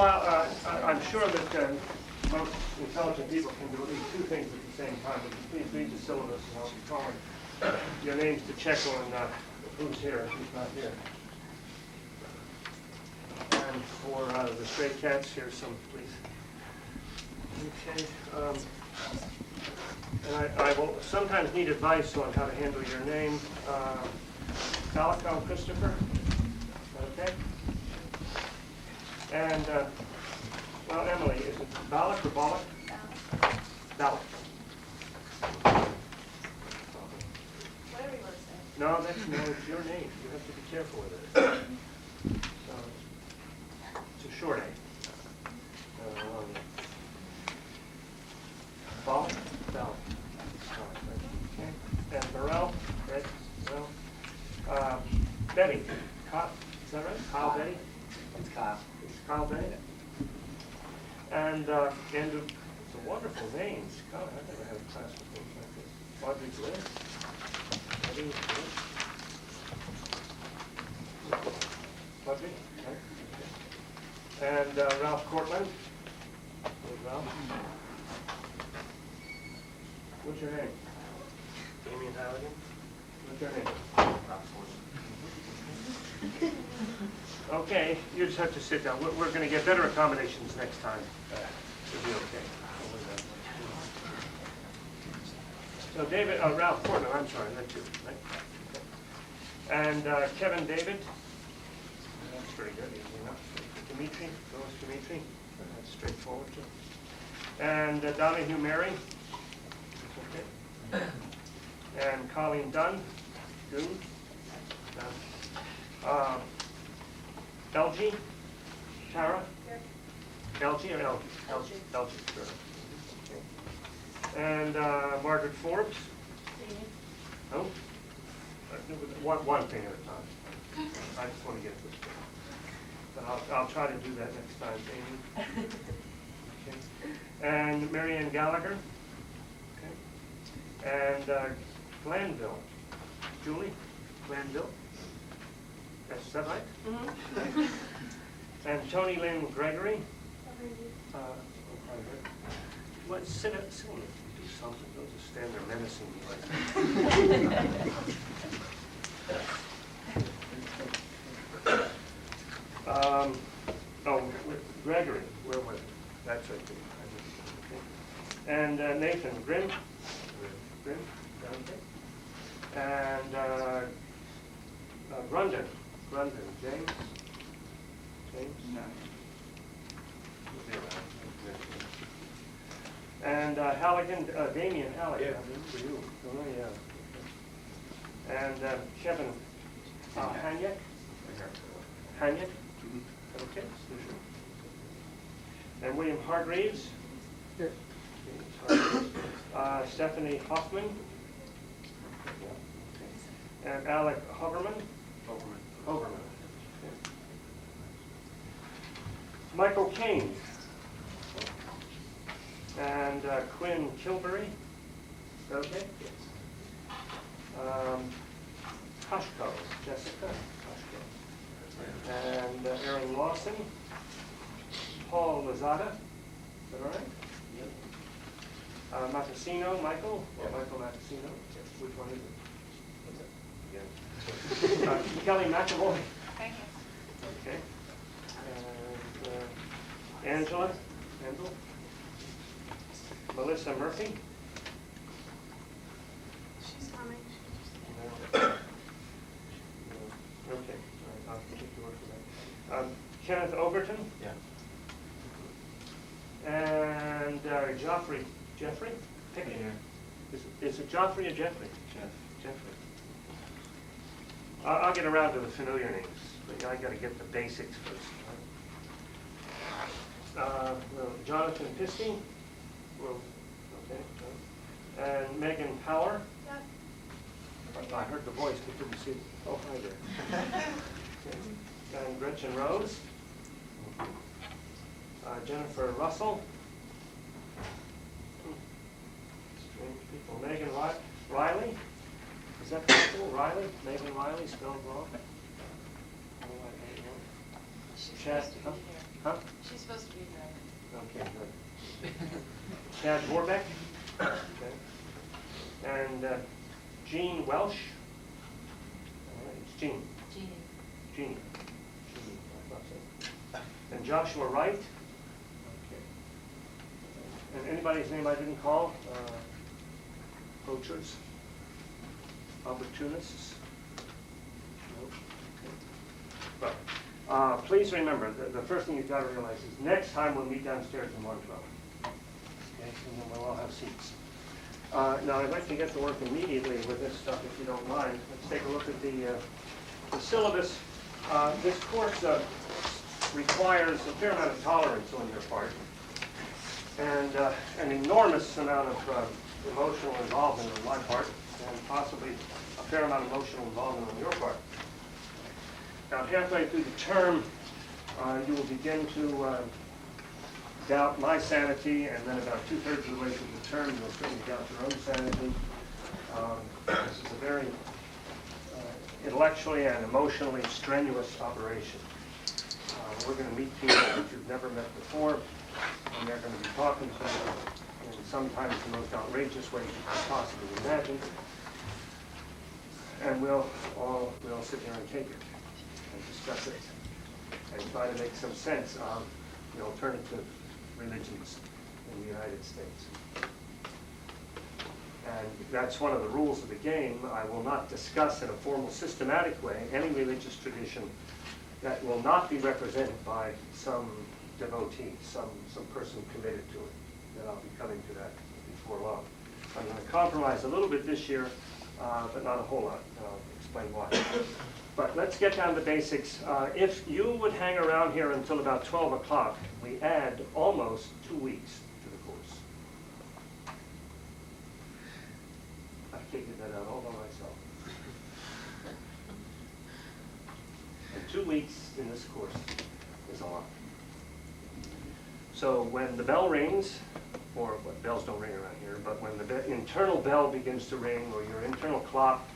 I'm sure that most intelligent people can do at least two things at the same time. Please read the syllabus and I'll be calling your names to check on who's here and who's not here. And for the stray cats, here's some, please. Okay. And I will sometimes need advice on how to handle your name. Balak Christopher. Okay. And, well, Emily, is it Balak or Balak? Balak. Whatever you want to say. No, it's your name. You have to be careful with it. It's a short name. Balak? Balak. Okay. And Burrell, right? Burrell. Betty. Is that right? Kyle Betty? It's Kyle. It's Kyle Betty? And Andrew, it's a wonderful names. God, I've never had a class with names like this. Audrey Bliss. Betty Bliss. Audrey? Okay. And Ralph Cortland. Where's Ralph? What's your name? Damien Halligan. What's your name? Okay, you just have to sit down. We're going to get better accommodations next time. It'll be okay. So David, Ralph Portman, I'm sorry, that too, right? Okay. And Kevin David. That's very good, easy enough. Dimitri, Phyllis Dimitri. That's straightforward too. And Donahue Mary. Okay. And Colleen Dunn. Dunn. LG? Tara? LG or LG? LG, sure. Okay. And Margaret Forbes? Oh? One thing at a time. I just want to get this thing. But I'll try to do that next time, Amy. Okay. And Marianne Gallagher? Okay. And Glanville? Julie? Glanville? Is that right? Mm-hmm. And Tony Lynn Gregory. What? Sit down. Do something. Don't just stand there menacing me like that. Oh, Gregory. Where was it? That's right. Okay. And Nathan Grimm. Grimm. Okay. And Grundon. Grundon, James? James? No. And Halligan, Damien Halligan. Yeah. For you. Oh, yeah. And Kevin Hanyek? Hanyek? Okay. And William Hargreaves? Here. Stephanie Hoffman? And Alec Hoverman? Overman. Okay. Michael Kane. And Quinn Kilbury. Okay. Hushko, Jessica. Hushko. And Aaron Lawson. Paul Lazada. Is that all right? Yep. Matacino, Michael. Or Michael Matacino. Which one is it? Kelly McAvoy. Thank you. Okay. And Angela. Melissa Murphy. She's coming. Okay. All right. I'll take your word for that. Kenneth Overton. Yeah. And Jeffrey. Pick it. Is it Joffrey or Jeffrey? Jeffrey. I'll get around to the familiar names, but I got to get the basics first. Jonathan Pisty. Well, okay. And Megan Power. Yep. I heard the voice, but didn't see. Oh, hi there. Okay. And Gretchen Rose. Jennifer Russell. Strange people. Megan Riley. Is that possible? Riley? Megan Riley spelled wrong? She's Chad, supposed to be here. huh? She's supposed to be here. Okay, good. Chad Warbeck. Okay. And Jean Welsh. It's Jean. Jeannie. Jeannie. Jeannie, I thought so. And Joshua Wright. Okay. And anybody's name I didn't call? Poachers? Opportunists? Nope. Okay. Well, please remember, the first thing you've got to realize is next time we'll meet downstairs in 112. Okay, and then we'll all have seats. Now, I'd like to get to work immediately with this stuff, if you don't mind. Let's take a look at the syllabus. This course requires a fair amount of tolerance on your part, and an enormous amount of emotional involvement on my part, and possibly a fair amount of emotional involvement on your part. Now, halfway through the term, you will begin to doubt my sanity, and then about 2/3 of the way through the term, you'll certainly doubt your own sanity. This is a very intellectually and emotionally strenuous operation. We're going to meet people that you've never met before, and they're going to be talking to you in sometimes the most outrageous ways you can possibly imagine. And we'll sit here and take it and discuss it and try to make some sense of the alternative religions in the United States. And that's one of the rules of the game. I will not discuss in a formal, systematic way any religious tradition that will not be represented by some devotee, some person committed to it. And I'll be coming to that before long. I'm going to compromise a little bit this year, but not a whole lot. I'll explain why. But let's get down to basics. If you would hang around here until about 12 o'clock, we add almost 2 weeks to the course. I figured that out all by myself. And 2 weeks in this course is a lot. So when the bell rings, or well, bells don't ring around here, but when the internal bell begins to ring, or your internal clock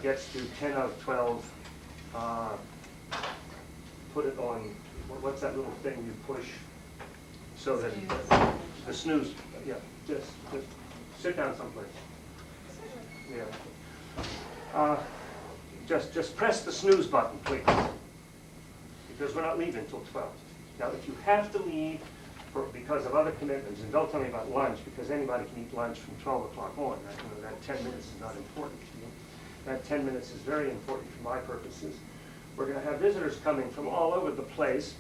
gets to 10 out of 12, put it on, what's that little thing you push so that the snooze, yeah, just sit down someplace. Yeah. Just press the snooze button, please, because we're not leaving until 12. Now, if you have to leave because of other commitments, and don't tell me about lunch, because anybody can eat lunch from 12 o'clock on. That 10 minutes is not important to you. That 10 minutes is very important for my purposes. We're going to have visitors coming from all over the place,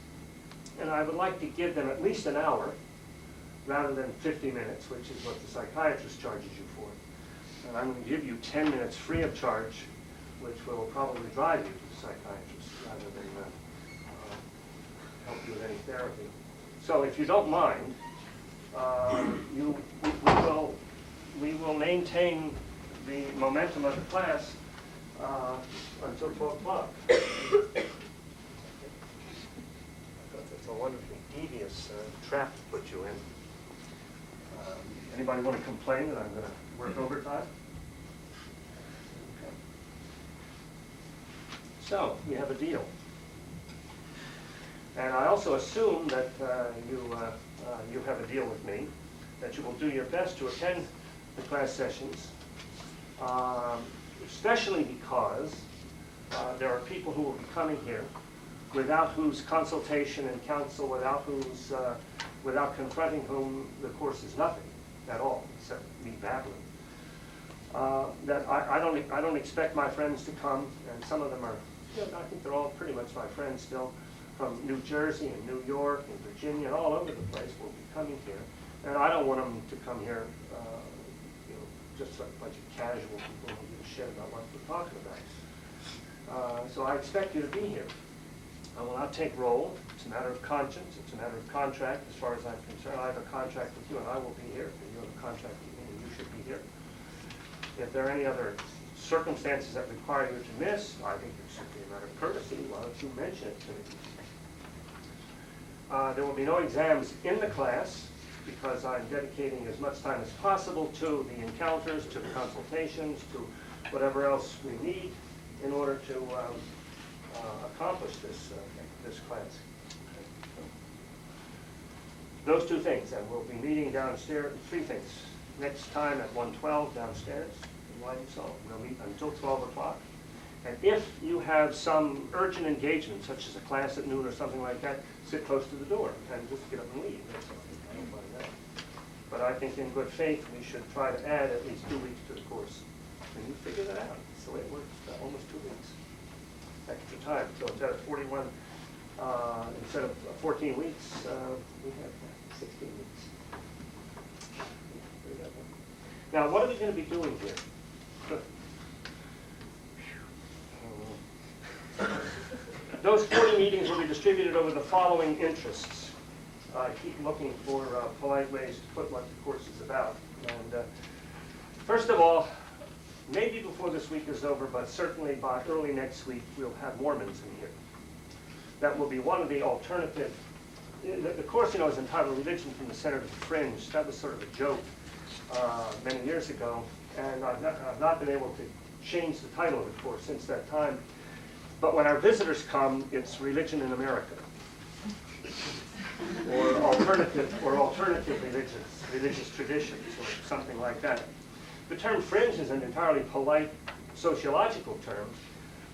and I would like to give them at least an hour rather than 50 minutes, which is what the psychiatrist charges you for. And I'm going to give you 10 minutes free of charge, which will probably drive you to the psychiatrist rather than help you with any therapy. So if you don't mind, we will maintain the momentum of the class until 12 o'clock. I thought that's a wonderfully devious trap to put you in. Anybody want to complain that I'm going to work overtime? Okay. So we have a deal. And I also assume that you have a deal with me, that you will do your best to attend the class sessions, especially because there are people who will be coming here without whose consultation and counsel, without confronting whom the course is nothing at all, except me babbling. That I don't expect my friends to come, and some of them are, I think they're all pretty much my friends still, from New Jersey and New York and Virginia and all over the place will be coming here. And I don't want them to come here, just like a bunch of casual people who give a shit about what we're talking about. So I expect you to be here. I will not take roll. It's a matter of conscience. It's a matter of contract as far as I'm concerned. I have a contract with you and I will be here. And you have a contract with me and you should be here. If there are any other circumstances that require you to miss, I think it should be a matter of courtesy. Why don't you mention it to me? There will be no exams in the class because I'm dedicating as much time as possible to the encounters, to the consultations, to whatever else we need in order to accomplish this this class. Those two things, and we'll be meeting downstairs, three things. Next time at 1:12 downstairs in Whitey Salt. We'll meet until 12 o'clock. And if you have some urgent engagement, such as a class at noon or something like that, sit close to the door and just get up and leave. That's all. But I think in good faith, we should try to add at least 2 weeks to the course. And you figure that out. It's the way it works, almost 2 weeks. Extra time. So instead of 14 weeks, we have 16 weeks. Now, what are we going to be doing here? Those 40 meetings will be distributed over the following interests. I keep looking for polite ways to put what the course is about. And first of all, maybe before this week is over, but certainly by early next week, we'll have Mormons in here. That will be one of the alternative. The course, you know, is entitled Religion from the Center to the Fringe. That was sort of a joke many years ago, and I've not been able to change the title of the course since that time. But when our visitors come, it's Religion in America, or alternative religious traditions, or something like that. The term fringe is an entirely polite sociological term,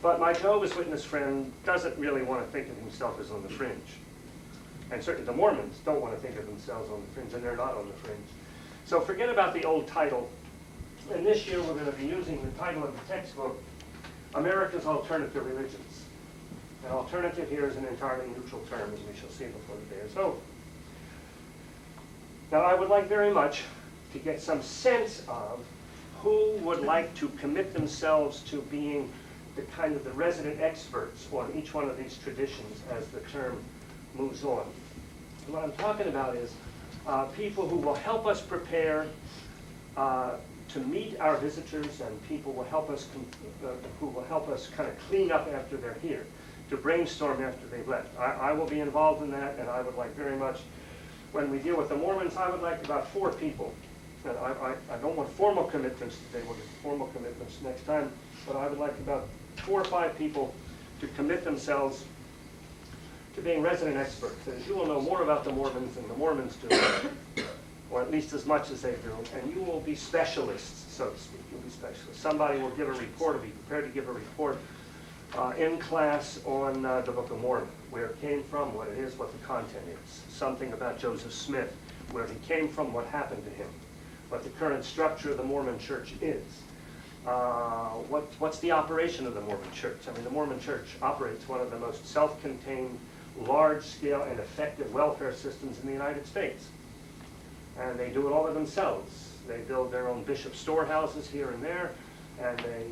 but my Jehovah's Witness friend doesn't really want to think of himself as on the fringe. And certainly the Mormons don't want to think of themselves on the fringe, and they're not on the fringe. So forget about the old title. And this year we're going to be using the title of the textbook, America's Alternative Religions. And alternative here is an entirely neutral term, as we shall see before the day is over. Now, I would like very much to get some sense of who would like to commit themselves to being the kind of the resident experts on each one of these traditions as the term moves on. And what I'm talking about is people who will help us prepare to meet our visitors, and people will help us who will help us kind of clean up after they're here, to brainstorm after they've left. I will be involved in that, and I would like very much, when we deal with the Mormons, I would like about 4 people. And I don't want formal commitments today, we'll get formal commitments next time, but I would like about 4 or 5 people to commit themselves to being resident experts. That you will know more about the Mormons than the Mormons do, or at least as much as they do, and you will be specialists, so to speak. You'll be specialists. Somebody will give a report, or be prepared to give a report in class on the Book of Mormon, where it came from, what it is, what the content is. Something about Joseph Smith, where he came from, what happened to him, what the current structure of the Mormon Church is. What's the operation of the Mormon Church? I mean, the Mormon Church operates one of the most self-contained, large-scale, and effective welfare systems in the United States. And they do it all by themselves. They build their own bishop storehouses here and there, and they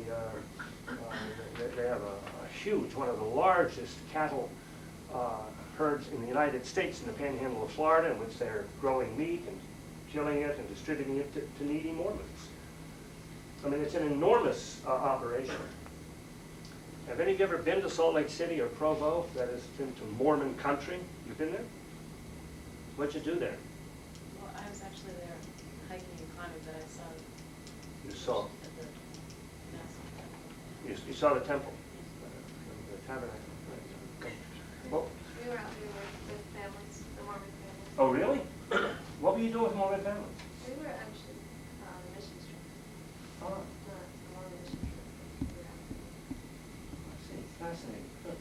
have a huge, one of the largest cattle herds in the United States in the panhandle of Florida, in which they're growing meat and killing it and distributing it to needy Mormons. I mean, it's an enormous operation. Have any of you ever been to Salt Lake City or Provo, that is, been to Mormon country? You've been there? What'd you do there? Well, I was actually there hiking and climbing, but I saw. You saw? At the massive temple. You saw the temple? The tabernacle. Right. Well, We were out there with families, the Mormon families. oh, really? What were you doing with Mormon families? We were actually on a mission trip. Oh, The Mormon mission trip. We were out. I see. Fascinating. Good.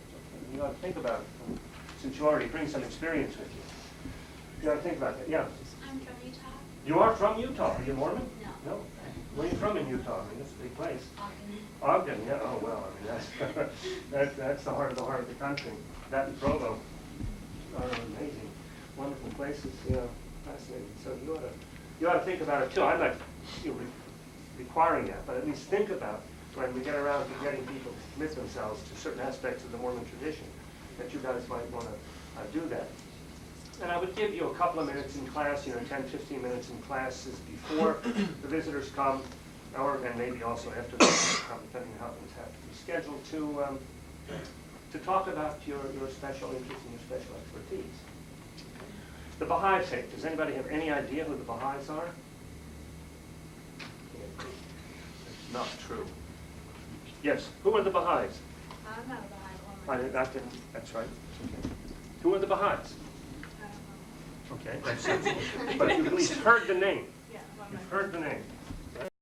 You ought to think about it, since you already bring some experience with you. You ought to think about that. Yeah. I'm from Utah. You are from Utah. Are you Mormon? No. No. Where are you from in Utah? I mean, it's a big place. Ogden. Ogden, yeah. Oh, well, I mean, that's the heart of the country. That and Provo are amazing, wonderful places. Yeah, fascinating. So you ought to think about it too. I'm not requiring that, but at least think about when we get around to getting people to commit themselves to certain aspects of the Mormon tradition, that you guys might want to do that. And I would give you a couple of minutes in class, 10, 15 minutes in classes before the visitors come, and maybe also after the visitors come, depending on how things have to be scheduled, to talk about your special interests and your special expertise. The Bahai sect. Does anybody have any idea who the Bahais are? It's not true. Yes. Who are the Bahais? I'm not a Baha'i woman. That's right. Okay. Who are the Bahais? I don't know. Okay, that's sensible. But you've at least heard the name. Yeah, one of You've my heard the name.